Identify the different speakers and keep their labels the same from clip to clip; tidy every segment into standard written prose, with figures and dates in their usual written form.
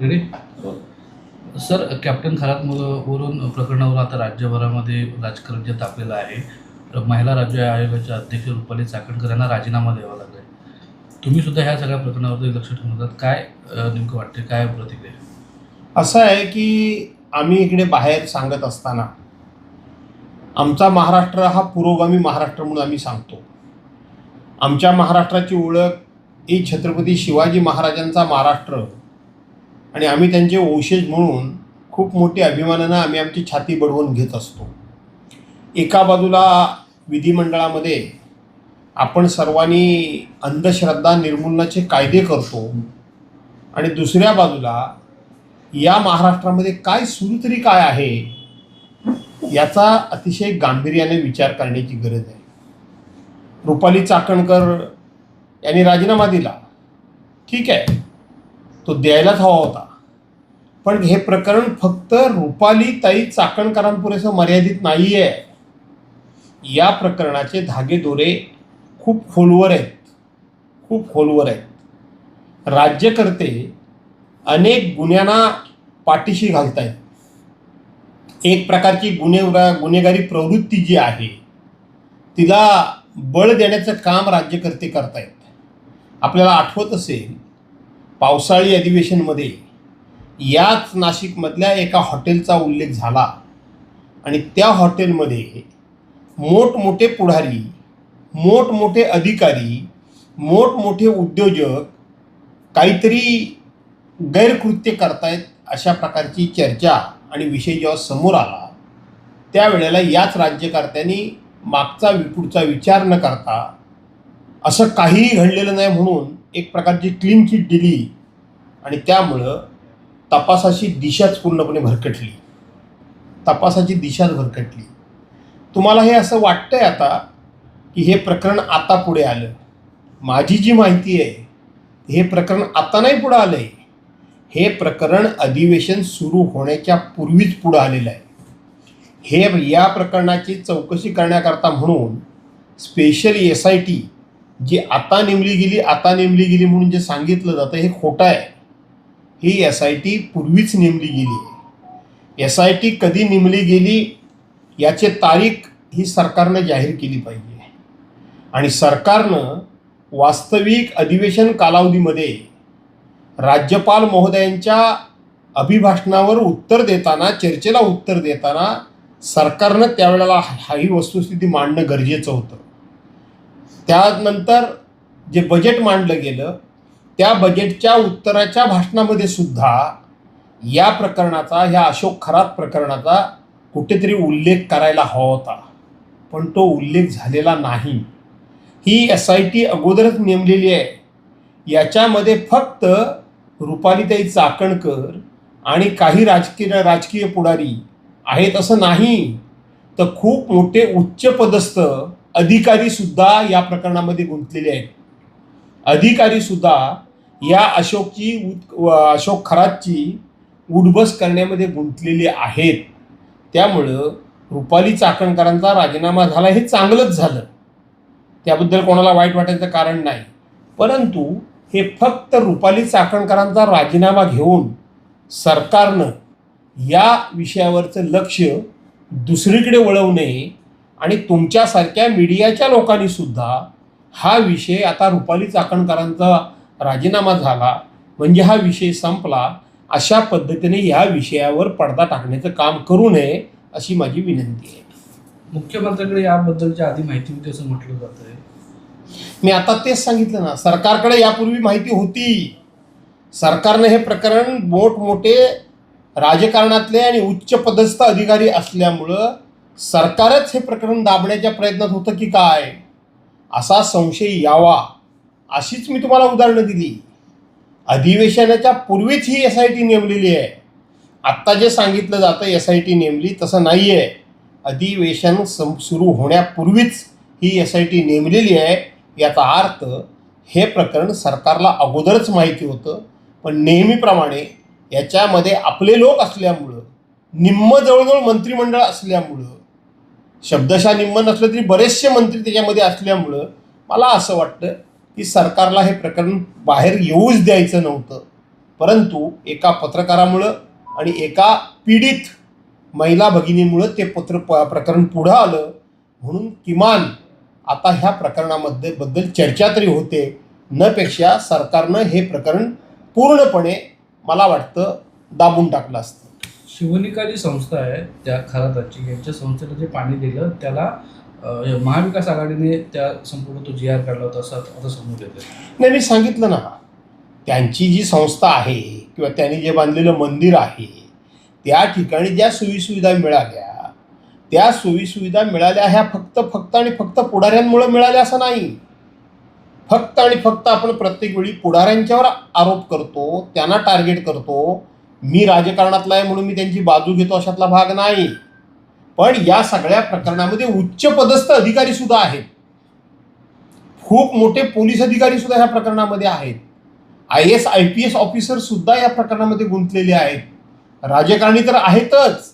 Speaker 1: Ready. Sir, captain Kharat प्रकरणावर आता राज्यभरामध्ये राजकारण जे तापलेलं आहे. महिला राज्य आयोगाच्या अध्यक्ष रुपाली चाकणकर यांना राजीनामा द्यावा लागला आहे. तुम्ही सुद्धा ह्या सगळ्या प्रकरणावरती लक्ष ठेवून होतात. काय नेमकं वाटते, काय प्रतिक्रिया?
Speaker 2: असं आहे की आम्ही इकडे बाहेर सांगत असताना आमचा महाराष्ट्र हा पुरोगामी महाराष्ट्र म्हणून आम्ही सांगतो. आमच्या महाराष्ट्राची ओळख ही छत्रपती शिवाजी महाराजांचा महाराष्ट्र आणि आम्ही त्यांचे वंशज म्हणून खूप मोठ्या अभिमानानं आम्ही आमची छाती बडवून घेत असतो. एका बाजूला विधिमंडळामध्ये आपण सर्वांनी अंधश्रद्धा निर्मूलनाचे कायदे करतो आणि दुसऱ्या बाजूला या महाराष्ट्रामध्ये काय सुरू तरी काय आहे याचा अतिशय गांभीर्याने विचार करण्याची गरज आहे. रुपाली चाकणकर यांनी राजीनामा दिला, ठीक आहे, तो द्यायलाच हवा होता. पण हे प्रकरण फक्त रुपालीताई चाकणकरांपुरेसं मर्यादित नाही आहे. या प्रकरणाचे धागेदोरे खूप खोलवर आहेत, खूप खोलवर आहेत. राज्यकर्ते अनेक गुन्ह्यांना पाठीशी घालत आहेत. एक प्रकारची गुन्हेगारी प्रवृत्ती जी आहे तिला बळ देण्याचं काम राज्यकर्ते करत आहेत. आपल्याला आठवत असेल, पावसाळी अधिवेशनमध्ये याच नाशिकमधल्या एका हॉटेलचा उल्लेख झाला आणि त्या हॉटेलमध्ये मोठमोठे पुढारी, मोठमोठे अधिकारी, मोठमोठे उद्योजक काहीतरी गैरकृत्य करतायत अशा प्रकारची चर्चा आणि विषय जेव्हा समोर आला त्यावेळेला याच राज्यकर्त्यांनी मागचा पुढचा विचार न करता असं काहीही घडलेलं नाही म्हणून एक प्रकारची क्लीन चिट दिली आणि त्यामुळं तपासाची दिशाच पूर्णपणे भरकटली. तपासाची दिशाच भरकटली. तुम्हाला हे असं वाटतंय आता की हे प्रकरण आता पुढे आलं. माझी जी माहिती आहे हे प्रकरण आता नाही पुढं आलं आहे. हे प्रकरण अधिवेशन सुरू होण्याच्या पूर्वीच पुढं आलेलं आहे. हे या प्रकरणाची चौकशी करण्याकरता म्हणून स्पेशल SIT जी आता नेमली गेली म्हणून जे सांगितलं जातं हे खोटं आहे. ही SIT पूर्वीच नेमली गेली आहे. SIT कधी नेमली गेली याची तारीख ही सरकारनं जाहीर केली पाहिजे आणि सरकारनं वास्तविक अधिवेशन कालावधीमध्ये राज्यपाल महोदयांच्या अभिभाषणावर उत्तर देताना, चर्चेला उत्तर देताना सरकारनं त्यावेळेला ही वस्तुस्थिती मांडणं गरजेचं होतं. त्यानंतर जे बजेट मांडलं गेलं त्या बजेटच्या उत्तराच्या भाषणामध्ये सुद्धा या प्रकरणाचा, ह्या अशोक खरात प्रकरणाचा कुठेतरी उल्लेख करायला हवा होता, पण तो उल्लेख झालेला नाही. ही SIT अगोदरच नेमलेली आहे. याच्यामध्ये फक्त रुपालीताई चाकणकर आणि काही राजकीय पुढारी आहेत असं नाही, तर खूप मोठे उच्चपदस्थ अधिकारीसुद्धा या प्रकरणामध्ये गुंतलेले आहेत. अधिकारीसुद्धा या अशोक खरातची उठबस करण्यामध्ये गुंतलेले आहेत. त्यामुळं रुपाली चाकणकरांचा राजीनामा झाला हे चांगलंच झालं, त्याबद्दल कोणाला वाईट वाटायचं कारण नाही. परंतु हे फक्त रुपाली चाकणकरांचा राजीनामा घेऊन सरकारनं या विषयावरचं लक्ष दुसरीकडे वळवू नये आणि तुमच्यासारख्या मीडियाच्या लोकांनीसुद्धा हा विषय, आता रुपाली चाकणकरांचा राजीनामा झाला म्हणजे हा विषय संपला, अशा पद्धतीने या विषयावर पडदा टाकण्याचं काम करू नये अशी माझी विनंती आहे.
Speaker 1: मुख्यमंत्र्यांकडे याबद्दलच्या आधी माहिती होती असं म्हटलं जातं आहे.
Speaker 2: मी आता तेच सांगितलं ना, सरकारकडे यापूर्वी माहिती होती. सरकारनं हे प्रकरण मोठमोठे राजकारणातले आणि उच्चपदस्थ अधिकारी असल्यामुळं सरकारच हे प्रकरण दाबण्याच्या प्रयत्नात होतं की काय असा संशय यावा अशीच मी तुम्हाला उदाहरणं दिली. अधिवेशनाच्या पूर्वीच ही SIT नेमलेली आहे. आत्ता जे सांगितलं जातं SIT नेमली, तसं नाही आहे. अधिवेशन सुरू होण्यापूर्वीच ही SIT नेमलेली आहे. याचा अर्थ हे प्रकरण सरकारला अगोदरच माहिती होतं, पण नेहमीप्रमाणे याच्यामध्ये आपले लोक असल्यामुळं, निम्म जवळजवळ मंत्रिमंडळ असल्यामुळं, शब्दशः निम्म नसलं तरी बरेचसे मंत्री त्याच्यामध्ये असल्यामुळं मला असं वाटतं की सरकारला हे प्रकरण बाहेर येऊच द्यायचं नव्हतं. परंतु एका पत्रकारामुळं आणि एका पीडित महिला भगिनीमुळं ते प्रकरण पुढं आलं, म्हणून किमान आता ह्या प्रकरणामध्ये बद्दल चर्चा तरी होते, न पेक्षा सरकारनं हे प्रकरण पूर्णपणे मला वाटतं दाबून टाकलं असतं.
Speaker 1: शिवनिका जी संस्था आहे त्या खराताची, यांच्या संस्थेला जे पाणी दिलं त्याला महाविकास आघाडीने त्या संपूर्ण तो GR काढला होता असं आता समोर येतं.
Speaker 2: नाही, मी सांगितलं ना, त्यांची जी संस्था आहे किंवा त्यांनी जे बांधलेलं मंदिर आहे त्या ठिकाणी ज्या सोयीसुविधा मिळाल्या, त्या सोयीसुविधा मिळाल्या ह्या फक्त आणि फक्त पुढाऱ्यांमुळे मिळाल्या असं नाही. फक्त आणि फक्त आपण प्रत्येक वेळी पुढाऱ्यांच्यावर आरोप करतो, त्यांना टार्गेट करतो, मी राजकारणातला आहे म्हणून मी त्यांची बाजू घेतो अशातला भाग नाही. पण या सगळ्या प्रकरणामध्ये उच्च पदस्थ अधिकारी सुद्धा आहेत, खूप मोठे पोलीस अधिकारी सुद्धा ह्या प्रकरणामध्ये आहेत, IAS IPS ऑफिसर सुद्धा या प्रकरणामध्ये गुंतलेले आहेत. राजकारणी तर आहेतच,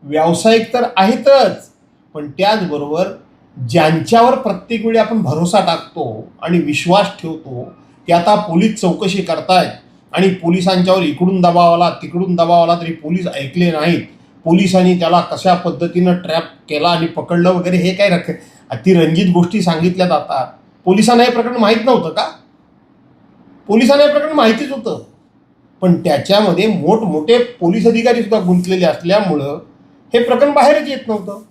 Speaker 2: व्यावसायिक तर आहेतच, पण त्याचबरोबर ज्यांच्यावर प्रत्येक वेळी आपण भरोसा टाकतो आणि विश्वास ठेवतो की आता पोलीस चौकशी करतायत आणि पोलिसांच्यावर इकडून दबाव आला तिकडून दबाव आला तरी पोलीस ऐकले नाहीत, पोलिसांनी त्याला कशा पद्धतीनं ट्रॅप केला आणि पकडलं वगैरे, हे काय अतिरंजित गोष्टी सांगितल्या जातात. पोलिसांना हे प्रकरण माहीत नव्हतं का? पोलिसांना हे प्रकरण माहितीच होतं, पण त्याच्यामध्ये मोठमोठे पोलीस अधिकारी सुद्धा गुंतलेले असल्यामुळं हे प्रकरण बाहेरच येत नव्हतं.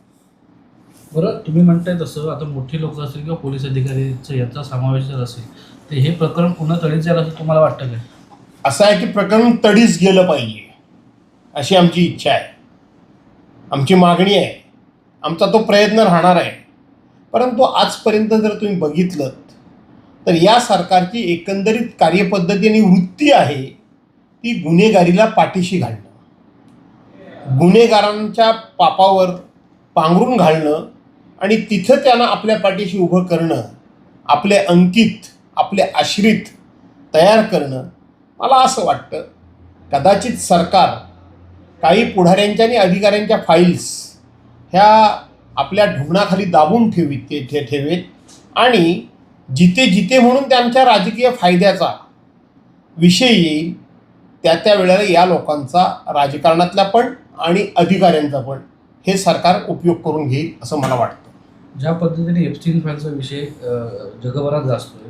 Speaker 1: बरं, तुम्ही म्हणताय तसं आता मोठी लोक असतील किंवा पोलीस अधिकारीचं याचा समावेश जर असेल तर हे प्रकरण पुन्हा तडीच जाईल असं तुम्हाला वाटतं काय?
Speaker 2: असं आहे की प्रकरण तडीच गेलं पाहिजे अशी आमची इच्छा आहे, आमची मागणी आहे, आमचा तो प्रयत्न राहणार आहे. परंतु आजपर्यंत जर तुम्ही बघितलं तर या सरकारची एकंदरीत कार्यपद्धती आणि वृत्ती आहे ती गुन्हेगारीला पाठीशी घालणं, गुन्हेगारांच्या पापावर पांघरून घालणं आणि तिथं त्यांना आपल्या पाठीशी उभं करणं, आपले अंकित, आपले आश्रित तयार करणं. मला असं वाटतं कदाचित सरकार काही पुढाऱ्यांच्या आणि अधिकाऱ्यांच्या फाईल्स ह्या आपल्या ढुंगणाखाली दाबून ठेवेत आणि जिथे जिथे म्हणून त्यांच्या राजकीय फायद्याचा विषय येईल त्या वेळेला या लोकांचा, राजकारणातल्या पण आणि अधिकाऱ्यांचा पण, हे सरकार उपयोग करून घेईल असं मला वाटतं.
Speaker 1: ज्या पद्धतीने एप्स्टीन फाईलचा विषय जगभरात गाजतोय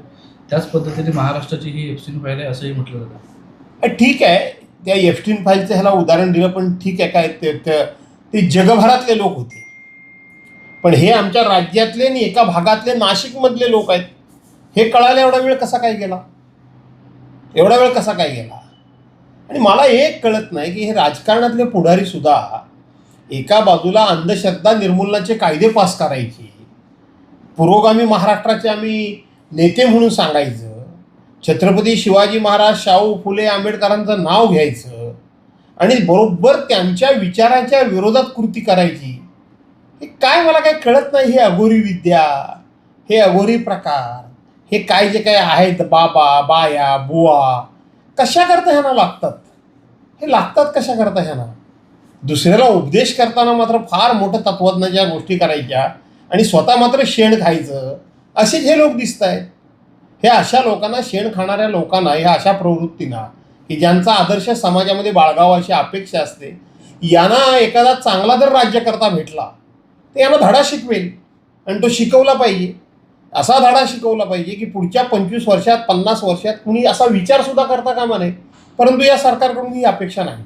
Speaker 1: त्याच पद्धतीने महाराष्ट्राची ही एप्स्टीन फाईल आहे असंही म्हटलं जातं.
Speaker 2: ठीक आहे, त्या एप्स्टीन फाईलचं ह्याला उदाहरण दिलं, पण ठीक आहे, काय ते जगभरातले लोक होते, पण हे आमच्या राज्यातले आणि एका भागातले नाशिकमधले लोक आहेत. हे कळायला एवढा वेळ कसा काय गेला? आणि मला एक कळत नाही की हे राजकारणातले पुढारी सुद्धा एका बाजूला अंधश्रद्धा निर्मूलनाचे कायदे पास करायचे, पुरोगामी महाराष्ट्राचे आम्ही नेते म्हणून सांगायचं, छत्रपती शिवाजी महाराज, शाहू फुले, आंबेडकरांचं नाव घ्यायचं आणि बरोबर त्यांच्या विचाराच्या विरोधात कृती करायची. हे काय मला काही कळत नाही. हे अघोरी विद्या, हे अघोरी प्रकार, हे काय जे काय आहेत, बाबा, बाया, बुवा, कशा करता ह्यांना लागतात? हे लागतात कशा करता ह्यांना? दुसऱ्याला उपदेश करताना मात्र फार मोठं तत्त्वज्ञाच्या गोष्टी करायच्या आणि स्वतः मात्र शेण खायचं, असेच हे लोक दिसत आहेत. हे अशा लोकांना, शेण खाणाऱ्या लोकांना, ह्या अशा प्रवृत्तींना की ज्यांचा आदर्श समाजामध्ये बाळगावा अशी अपेक्षा असते, यांना एखादा चांगला जर राज्यकर्ता भेटला तर यांना धडा शिकवेल आणि तो शिकवला पाहिजे. असा धडा शिकवला पाहिजे की पुढच्या 25 वर्षात 50 वर्षात कुणी असा विचारसुद्धा करता कामा नये. परंतु या सरकारकडून ही अपेक्षा नाही.